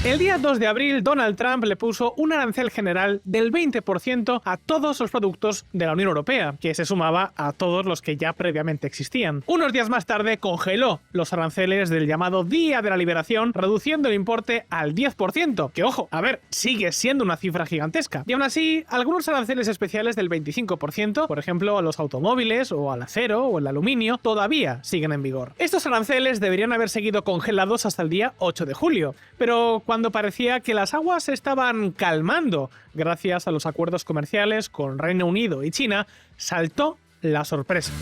El día 2 de abril, Donald Trump le puso un arancel general del 20% a todos los productos de la Unión Europea, que se sumaba a todos los que ya previamente existían. Unos días más tarde congeló los aranceles del llamado Día de la Liberación, reduciendo el importe al 10%, que ojo, a ver, sigue siendo una cifra gigantesca. Y aún así, algunos aranceles especiales del 25%, por ejemplo a los automóviles o al acero o el aluminio, todavía siguen en vigor. Estos aranceles deberían haber seguido congelados hasta el día 8 de julio, pero cuando parecía que las aguas se estaban calmando gracias a los acuerdos comerciales con Reino Unido y China, saltó la sorpresa.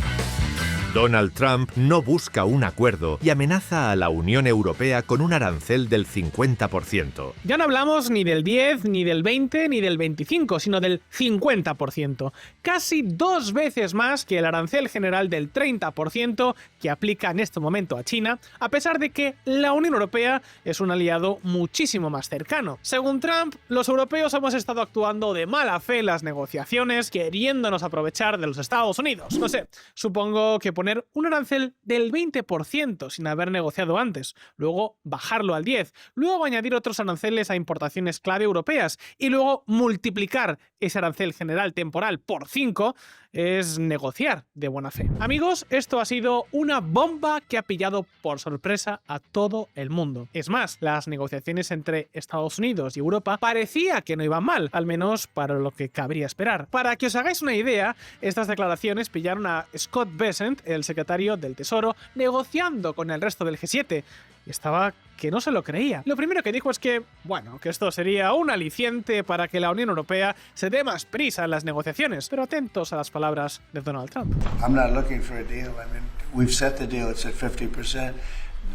Donald Trump no busca un acuerdo y amenaza a la Unión Europea con un arancel del 50%. Ya no hablamos ni del 10, ni del 20, ni del 25, sino del 50%. Casi 2 veces más que el arancel general del 30% que aplica en este momento a China, a pesar de que la Unión Europea es un aliado muchísimo más cercano. Según Trump, los europeos hemos estado actuando de mala fe en las negociaciones, queriéndonos aprovechar de los Estados Unidos. No sé, supongo que poner un arancel del 20% sin haber negociado antes, luego bajarlo al 10%, luego añadir otros aranceles a importaciones clave europeas y luego multiplicar ese arancel general temporal por 5 es negociar de buena fe. Amigos, esto ha sido una bomba que ha pillado por sorpresa a todo el mundo. Es más, las negociaciones entre Estados Unidos y Europa parecía que no iban mal, al menos para lo que cabría esperar. Para que os hagáis una idea, estas declaraciones pillaron a Scott Bessent, el secretario del Tesoro, negociando con el resto del G7. Y estaba que no se lo creía. Lo primero que dijo es que, bueno, que esto sería un aliciente para que la Unión Europea se dé más prisa en las negociaciones, pero atentos a las palabras de Donald Trump. I'm not looking for a deal. I mean, we've set the deal, it's at 50%.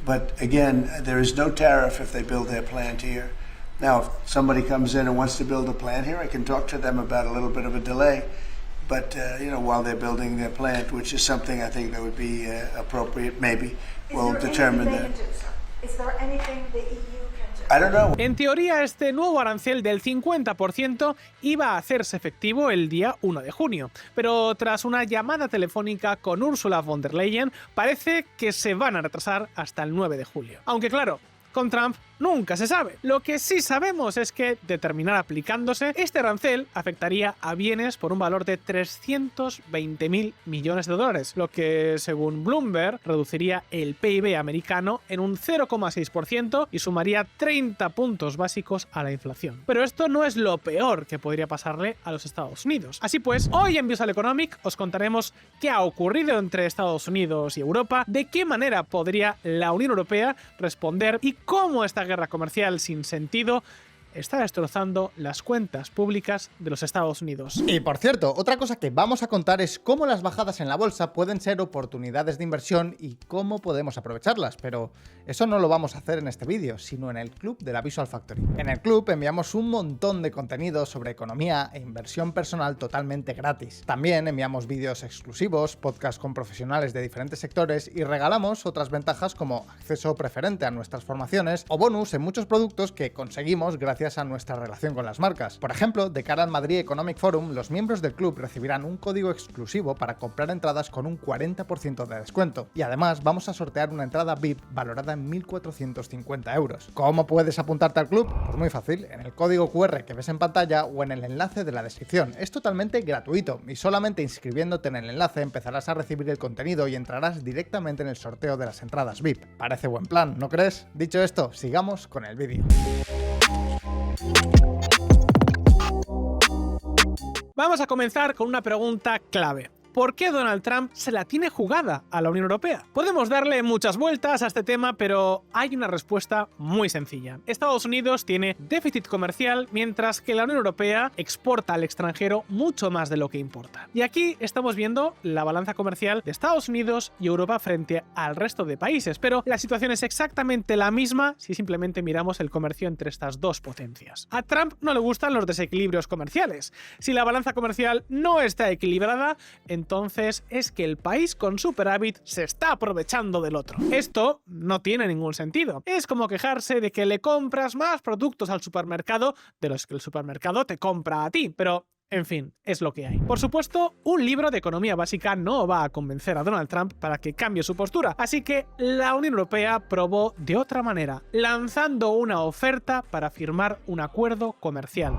But again, there is no tariff if they build their plant here. Now, if somebody comes in and wants to build a plant here, I can talk to them about a little bit of a delay. But, while they're building their plant, which is something I think that would be appropriate, maybe, we'll determine that. Is there anything the EU can do? I don't know. En teoría, este nuevo arancel del 50% iba a hacerse efectivo el día 1 de junio, pero tras una llamada telefónica con Ursula von der Leyen, parece que se van a retrasar hasta el 9 de julio. Aunque claro, con Trump nunca se sabe. Lo que sí sabemos es que, de terminar aplicándose, este arancel afectaría a bienes por un valor de 320.000 millones de dólares, lo que, según Bloomberg, reduciría el PIB americano en un 0,6% y sumaría 30 puntos básicos a la inflación. Pero esto no es lo peor que podría pasarle a los Estados Unidos. Así pues, hoy en Visual Economic os contaremos qué ha ocurrido entre Estados Unidos y Europa, de qué manera podría la Unión Europea responder y cómo esta guerra comercial sin sentido está destrozando las cuentas públicas de los Estados Unidos. Y por cierto, otra cosa que vamos a contar es cómo las bajadas en la bolsa pueden ser oportunidades de inversión y cómo podemos aprovecharlas, pero eso no lo vamos a hacer en este vídeo, sino en el club de la Visual Factory. En el club enviamos un montón de contenido sobre economía e inversión personal totalmente gratis. También enviamos vídeos exclusivos, podcasts con profesionales de diferentes sectores y regalamos otras ventajas como acceso preferente a nuestras formaciones o bonus en muchos productos que conseguimos gracias a nuestra relación con las marcas. Por ejemplo, de cara al Madrid Economic Forum, los miembros del club recibirán un código exclusivo para comprar entradas con un 40% de descuento. Y además vamos a sortear una entrada VIP valorada en 1.450 euros. ¿Cómo puedes apuntarte al club? Pues muy fácil, en el código QR que ves en pantalla o en el enlace de la descripción. Es totalmente gratuito y solamente inscribiéndote en el enlace empezarás a recibir el contenido y entrarás directamente en el sorteo de las entradas VIP. Parece buen plan, ¿no crees? Dicho esto, sigamos con el vídeo. Vamos a comenzar con una pregunta clave. ¿Por qué Donald Trump se la tiene jugada a la Unión Europea? Podemos darle muchas vueltas a este tema, pero hay una respuesta muy sencilla. Estados Unidos tiene déficit comercial, mientras que la Unión Europea exporta al extranjero mucho más de lo que importa. Y aquí estamos viendo la balanza comercial de Estados Unidos y Europa frente al resto de países, pero la situación es exactamente la misma si simplemente miramos el comercio entre estas dos potencias. A Trump no le gustan los desequilibrios comerciales. Si la balanza comercial no está equilibrada, entonces es que el país con superávit se está aprovechando del otro. Esto no tiene ningún sentido. Es como quejarse de que le compras más productos al supermercado de los que el supermercado te compra a ti, pero En fin, es lo que hay. Por supuesto, un libro de economía básica no va a convencer a Donald Trump para que cambie su postura, así que la Unión Europea probó de otra manera, lanzando una oferta para firmar un acuerdo comercial.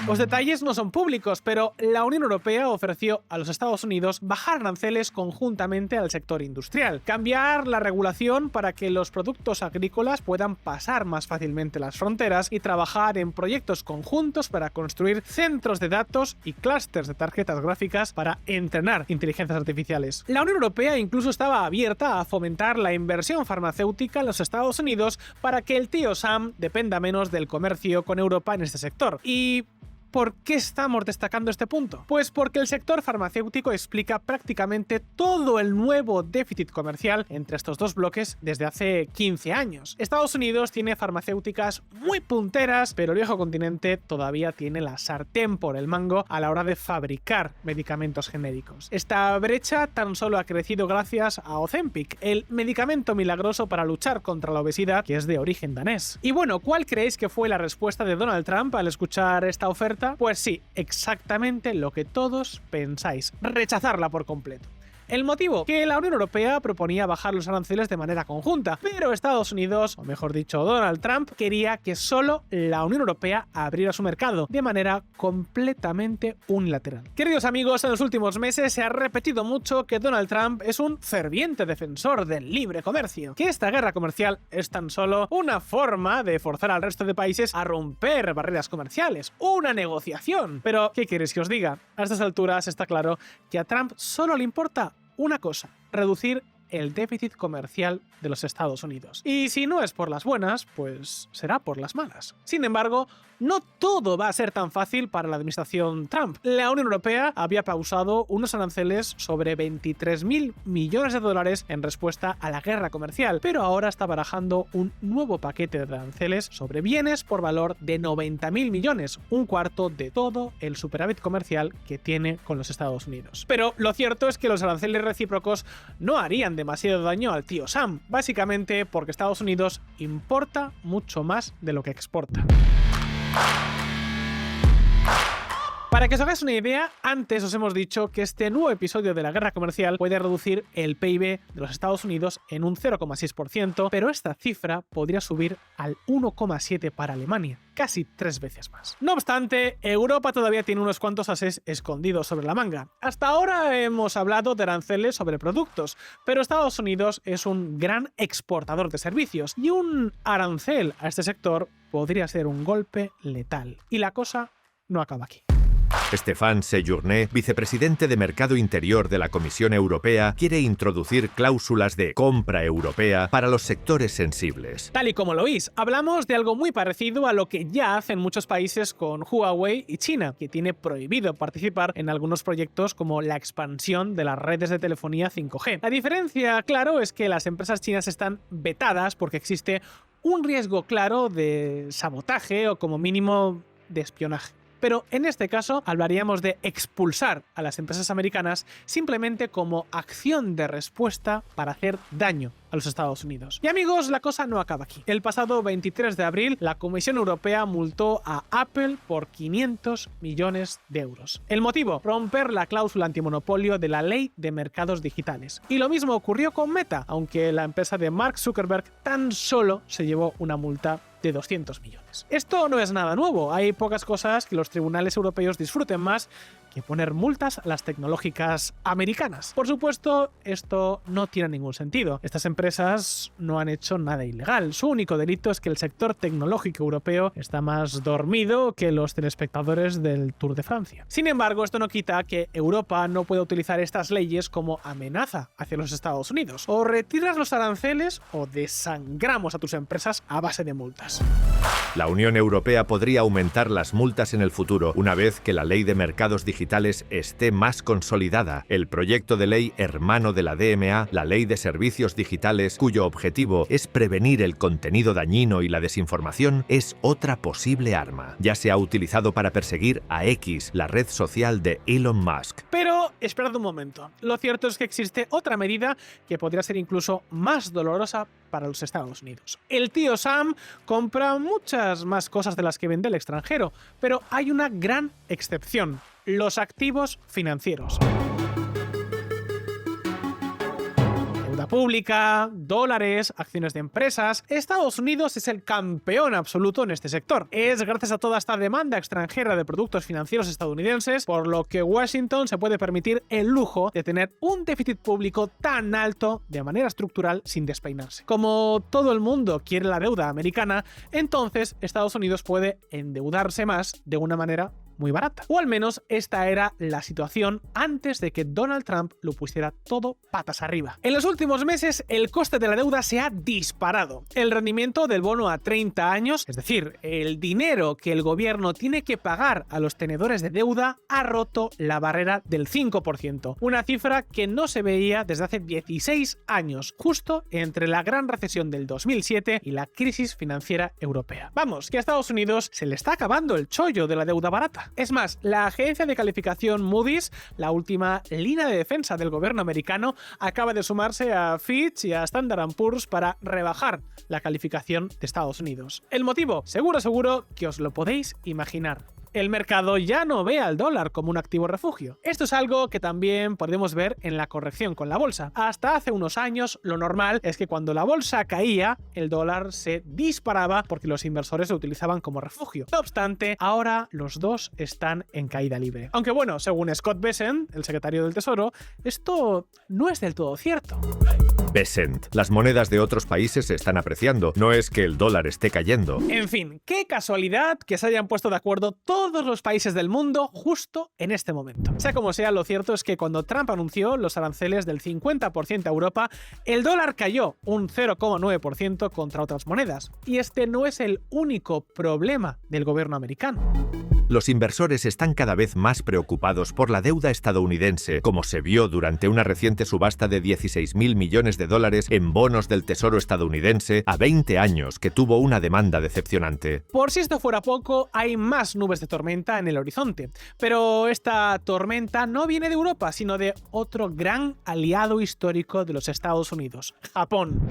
Los detalles no son públicos, pero la Unión Europea ofreció a los Estados Unidos bajar aranceles conjuntamente al sector industrial, cambiar la regulación para que los productos agrícolas puedan pasar más fácilmente las fronteras y trabajar en proyectos conjuntos para construir centros de datos y clústeres de tarjetas gráficas para entrenar inteligencias artificiales. La Unión Europea incluso estaba abierta a fomentar la inversión farmacéutica en los Estados Unidos para que el tío Sam dependa menos del comercio con Europa en este sector. Y ¿por qué estamos destacando este punto? Pues porque el sector farmacéutico explica prácticamente todo el nuevo déficit comercial entre estos dos bloques desde hace 15 años. Estados Unidos tiene farmacéuticas muy punteras, pero el viejo continente todavía tiene la sartén por el mango a la hora de fabricar medicamentos genéricos. Esta brecha tan solo ha crecido gracias a Ozempic, el medicamento milagroso para luchar contra la obesidad que es de origen danés. Y bueno, ¿cuál creéis que fue la respuesta de Donald Trump al escuchar esta oferta? Pues sí, exactamente lo que todos pensáis, rechazarla por completo. El motivo, que la Unión Europea proponía bajar los aranceles de manera conjunta, pero Estados Unidos, o mejor dicho Donald Trump, quería que solo la Unión Europea abriera su mercado de manera completamente unilateral. Queridos amigos, en los últimos meses se ha repetido mucho que Donald Trump es un ferviente defensor del libre comercio, que esta guerra comercial es tan solo una forma de forzar al resto de países a romper barreras comerciales, una negociación. Pero, ¿qué queréis que os diga? A estas alturas está claro que a Trump solo le importa una cosa: reducir el déficit comercial de los Estados Unidos. Y si no es por las buenas, pues será por las malas. Sin embargo, no todo va a ser tan fácil para la administración Trump. La Unión Europea había pausado unos aranceles sobre 23.000 millones de dólares en respuesta a la guerra comercial, pero ahora está barajando un nuevo paquete de aranceles sobre bienes por valor de 90.000 millones, un cuarto de todo el superávit comercial que tiene con los Estados Unidos. Pero lo cierto es que los aranceles recíprocos no harían demasiado daño al tío Sam, básicamente porque Estados Unidos importa mucho más de lo que exporta. Para que os hagáis una idea, antes os hemos dicho que este nuevo episodio de la guerra comercial puede reducir el PIB de los Estados Unidos en un 0,6%, pero esta cifra podría subir al 1,7% para Alemania, casi 3 veces más. No obstante, Europa todavía tiene unos cuantos ases escondidos sobre la manga. Hasta ahora hemos hablado de aranceles sobre productos, pero Estados Unidos es un gran exportador de servicios y un arancel a este sector podría ser un golpe letal. Y la cosa no acaba aquí. Stéphane Séjourné, vicepresidente de Mercado Interior de la Comisión Europea, quiere introducir cláusulas de compra europea para los sectores sensibles. Tal y como lo oís, hablamos de algo muy parecido a lo que ya hacen muchos países con Huawei y China, que tiene prohibido participar en algunos proyectos como la expansión de las redes de telefonía 5G. La diferencia, claro, es que las empresas chinas están vetadas porque existe un riesgo claro de sabotaje o como mínimo de espionaje. Pero en este caso hablaríamos de expulsar a las empresas americanas simplemente como acción de respuesta para hacer daño a los Estados Unidos. Y amigos, la cosa no acaba aquí. El pasado 23 de abril, la Comisión Europea multó a Apple por 500 millones de euros. El motivo: romper la cláusula antimonopolio de la Ley de Mercados Digitales. Y lo mismo ocurrió con Meta, aunque la empresa de Mark Zuckerberg tan solo se llevó una multa de 200 millones. Esto no es nada nuevo. Hay pocas cosas que los tribunales europeos disfruten más que poner multas a las tecnológicas americanas. Por supuesto, esto no tiene ningún sentido. Estas empresas no han hecho nada ilegal. Su único delito es que el sector tecnológico europeo está más dormido que los telespectadores del Tour de Francia. Sin embargo, esto no quita que Europa no pueda utilizar estas leyes como amenaza hacia los Estados Unidos. O retiras los aranceles o desangramos a tus empresas a base de multas. La Unión Europea podría aumentar las multas en el futuro una vez que la Ley de Mercados Digitales digitales esté más consolidada. El proyecto de ley hermano de la DMA, la Ley de Servicios Digitales, cuyo objetivo es prevenir el contenido dañino y la desinformación, es otra posible arma. Ya se ha utilizado para perseguir a X, la red social de Elon Musk. Pero esperad un momento. Lo cierto es que existe otra medida que podría ser incluso más dolorosa para los Estados Unidos. El tío Sam compra muchas más cosas de las que vende el extranjero, pero hay una gran excepción: los activos financieros. Deuda pública, dólares, acciones de empresas. Estados Unidos es el campeón absoluto en este sector. Es gracias a toda esta demanda extranjera de productos financieros estadounidenses por lo que Washington se puede permitir el lujo de tener un déficit público tan alto de manera estructural sin despeinarse. Como todo el mundo quiere la deuda americana, entonces Estados Unidos puede endeudarse más de una manera muy barata. O al menos esta era la situación antes de que Donald Trump lo pusiera todo patas arriba. En los últimos meses el coste de la deuda se ha disparado. El rendimiento del bono a 30 años, es decir, el dinero que el gobierno tiene que pagar a los tenedores de deuda, ha roto la barrera del 5%, una cifra que no se veía desde hace 16 años, justo entre la gran recesión del 2007 y la crisis financiera europea. Vamos, que a Estados Unidos se le está acabando el chollo de la deuda barata. Es más, la agencia de calificación Moody's, la última línea de defensa del gobierno americano, acaba de sumarse a Fitch y a Standard & Poor's para rebajar la calificación de Estados Unidos. ¿El motivo? Seguro que os lo podéis imaginar. El mercado ya no ve al dólar como un activo refugio. Esto es algo que también podemos ver en la corrección con la bolsa. Hasta hace unos años, lo normal es que cuando la bolsa caía, el dólar se disparaba porque los inversores lo utilizaban como refugio. No obstante, ahora los dos están en caída libre. Aunque bueno, según Scott Bessent, el secretario del Tesoro, esto no es del todo cierto. Bessent. Las monedas de otros países se están apreciando, no es que el dólar esté cayendo. En fin, qué casualidad que se hayan puesto de acuerdo todos los países del mundo justo en este momento. Sea como sea, lo cierto es que cuando Trump anunció los aranceles del 50% a Europa, el dólar cayó un 0,9% contra otras monedas. Y este no es el único problema del gobierno americano. Los inversores están cada vez más preocupados por la deuda estadounidense, como se vio durante una reciente subasta de 16.000 millones de dólares en bonos del Tesoro estadounidense a 20 años, que tuvo una demanda decepcionante. Por si esto fuera poco, hay más nubes de tormenta en el horizonte. Pero esta tormenta no viene de Europa, sino de otro gran aliado histórico de los Estados Unidos: Japón.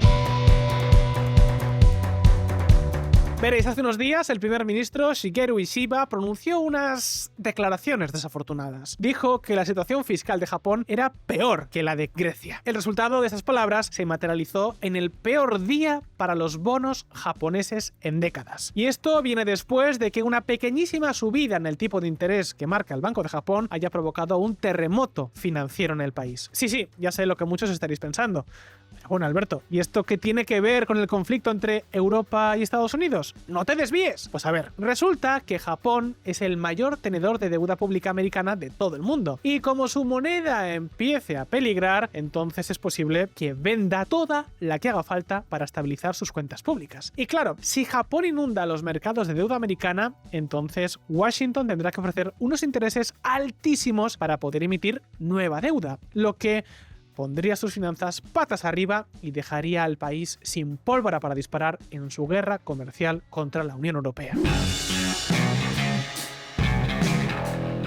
Veréis, hace unos días el primer ministro Shigeru Ishiba pronunció unas declaraciones desafortunadas. Dijo que la situación fiscal de Japón era peor que la de Grecia. El resultado de esas palabras se materializó en el peor día para los bonos japoneses en décadas. Y esto viene después de que una pequeñísima subida en el tipo de interés que marca el Banco de Japón haya provocado un terremoto financiero en el país. Sí, ya sé lo que muchos estaréis pensando. Pero bueno, Alberto, ¿y esto qué tiene que ver con el conflicto entre Europa y Estados Unidos? ¡No te desvíes! Pues a ver, resulta que Japón es el mayor tenedor de deuda pública americana de todo el mundo. Y como su moneda empiece a peligrar, entonces es posible que venda toda la que haga falta para estabilizar sus cuentas públicas. Y claro, si Japón inunda los mercados de deuda americana, entonces Washington tendrá que ofrecer unos intereses altísimos para poder emitir nueva deuda, lo que pondría sus finanzas patas arriba y dejaría al país sin pólvora para disparar en su guerra comercial contra la Unión Europea.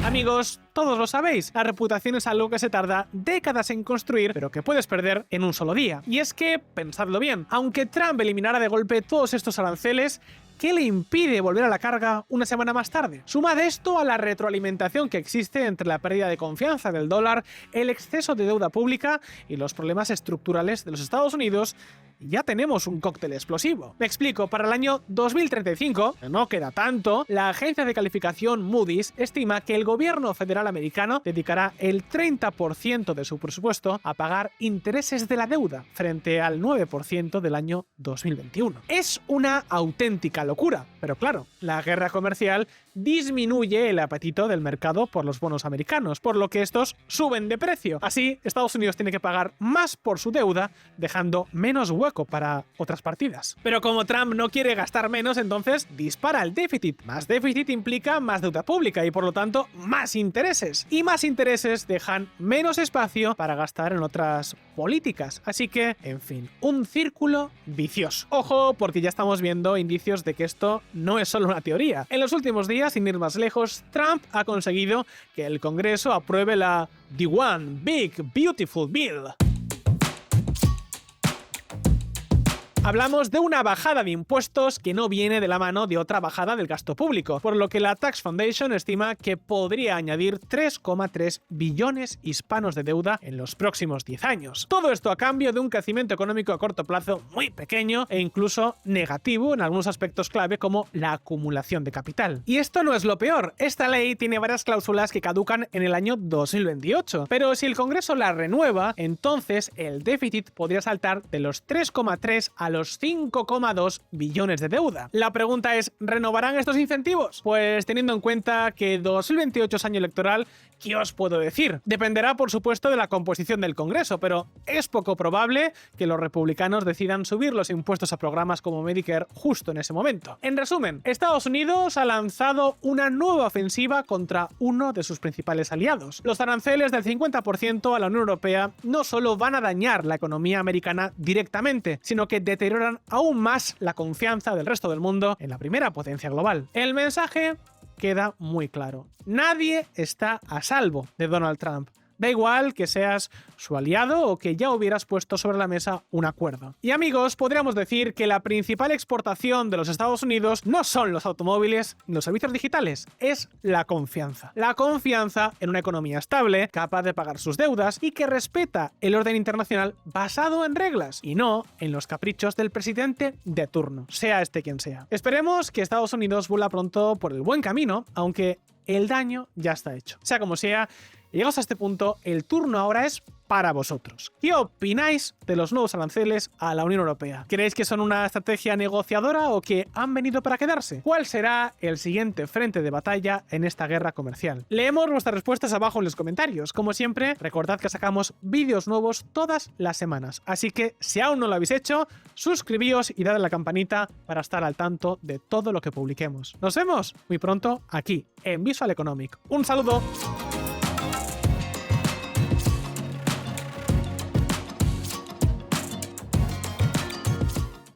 Amigos, todos lo sabéis, la reputación es algo que se tarda décadas en construir, pero que puedes perder en un solo día. Y es que, pensadlo bien, aunque Trump eliminara de golpe todos estos aranceles, ¿qué le impide volver a la carga una semana más tarde? Sumad esto a la retroalimentación que existe entre la pérdida de confianza del dólar, el exceso de deuda pública y los problemas estructurales de los Estados Unidos, y ya tenemos un cóctel explosivo. Me explico, para el año 2035, que no queda tanto, la agencia de calificación Moody's estima que el gobierno federal americano dedicará el 30% de su presupuesto a pagar intereses de la deuda, frente al 9% del año 2021. Es una auténtica locura, pero claro, la guerra comercial disminuye el apetito del mercado por los bonos americanos, por lo que estos suben de precio. Así, Estados Unidos tiene que pagar más por su deuda, dejando menos hueco para otras partidas. Pero como Trump no quiere gastar menos, entonces dispara el déficit. Más déficit implica más deuda pública y por lo tanto más intereses. Y más intereses dejan menos espacio para gastar en otras políticas. Así que, en fin, un círculo vicioso. Ojo, porque ya estamos viendo indicios de que esto no es solo una teoría. En los últimos días, sin ir más lejos, Trump ha conseguido que el Congreso apruebe la The One Big Beautiful Bill. Hablamos de una bajada de impuestos que no viene de la mano de otra bajada del gasto público, por lo que la Tax Foundation estima que podría añadir 3,3 billones hispanos de deuda en los próximos 10 años. Todo esto a cambio de un crecimiento económico a corto plazo muy pequeño e incluso negativo en algunos aspectos clave como la acumulación de capital. Y esto no es lo peor, esta ley tiene varias cláusulas que caducan en el año 2028, pero si el Congreso la renueva, entonces el déficit podría saltar de los 3,3 a los 5,2 billones de deuda. La pregunta es, ¿renovarán estos incentivos? Pues teniendo en cuenta que 2028 es año electoral, ¿qué os puedo decir? Dependerá, por supuesto, de la composición del Congreso, pero es poco probable que los republicanos decidan subir los impuestos a programas como Medicare justo en ese momento. En resumen, Estados Unidos ha lanzado una nueva ofensiva contra uno de sus principales aliados. Los aranceles del 50% a la Unión Europea no solo van a dañar la economía americana directamente, sino que deterioran aún más la confianza del resto del mundo en la primera potencia global. El mensaje queda muy claro. Nadie está a salvo de Donald Trump. Da igual que seas su aliado o que ya hubieras puesto sobre la mesa un acuerdo. Y amigos, podríamos decir que la principal exportación de los Estados Unidos no son los automóviles ni los servicios digitales, es la confianza. La confianza en una economía estable, capaz de pagar sus deudas y que respeta el orden internacional basado en reglas y no en los caprichos del presidente de turno, sea este quien sea. Esperemos que Estados Unidos vuelva pronto por el buen camino, aunque el daño ya está hecho. Sea como sea, llegados a este punto, el turno ahora es para vosotros. ¿Qué opináis de los nuevos aranceles a la Unión Europea? ¿Creéis que son una estrategia negociadora o que han venido para quedarse? ¿Cuál será el siguiente frente de batalla en esta guerra comercial? Leemos vuestras respuestas abajo en los comentarios. Como siempre, recordad que sacamos vídeos nuevos todas las semanas, así que si aún no lo habéis hecho, suscribíos y dad a la campanita para estar al tanto de todo lo que publiquemos. Nos vemos muy pronto aquí en Visual Economic. ¡Un saludo!